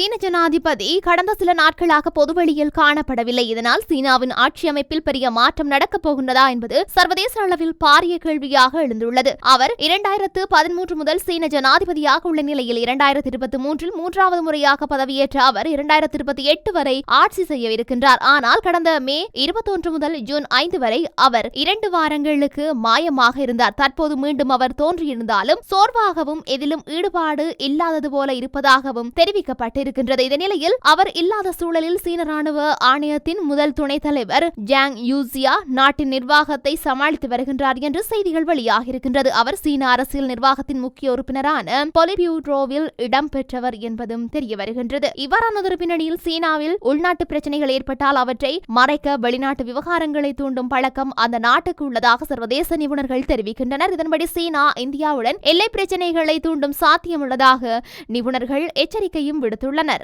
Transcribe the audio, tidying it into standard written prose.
சீன ஜனாதிபதி கடந்த சில நாட்களாக பொதுவெளியில் காணப்படவில்லை. இதனால் சீனாவின் ஆட்சி அமைப்பில் பெரிய மாற்றம் நடக்கப் போகின்றதா என்பது சர்வதேச அளவில் பாரிய கேள்வியாக எழுந்துள்ளது. அவர் 2013 முதல் சீன ஜனாதிபதியாக உள்ள நிலையில் 2023 மூன்றாவது முறையாக பதவியேற்ற அவர் 2028 வரை ஆட்சி செய்யவிருக்கின்றார். ஆனால் கடந்த மே 21 முதல் ஜூன் 5 வரை அவர் 2 வாரங்களுக்கு மாயமாக இருந்தார். தற்போது மீண்டும் அவர் தோன்றியிருந்தாலும் சோர்வாகவும் எதிலும் ஈடுபாடு இல்லாதது போல இருப்பதாகவும் தெரிவிக்கப்பட்டிருக்கின்றது. இந்த நிலையில் அவர் இல்லாத சூழலில் சீன ராணுவ ஆணையத்தின் முதல் துணைத் தலைவர் ஜாங் யூசியா நாட்டின் நிர்வாகத்தை சமாளித்து வருகின்றார் என்று செய்திகள் வெளியாகியிருக்கின்றது. அவர் சீன அரசியல் நிர்வாகத்தின் முக்கிய உறுப்பினரான பொலிட்பியூரோவில் இடம்பெற்றவர் என்பதும் தெரிய வருகின்றது. இவ்வாறானதொரு பின்னணியில் சீனாவில் உள்நாட்டு பிரச்சனைகள் ஏற்பட்டால் அவற்றை மறைக்க வெளிநாட்டு விவகாரங்களை தூண்டும் பழக்கம் அந்த நாட்டுக்கு உள்ளதாக சர்வதேச நிபுணர்கள் தெரிவிக்கின்றனர். இதன்படி சீனா இந்தியாவுடன் எல்லை பிரச்சனைகளை தூண்டும் சாத்தியம் உள்ளதாக நிபுணர்கள் எச்சரிக்கையும் விடுத்துள்ளனர்.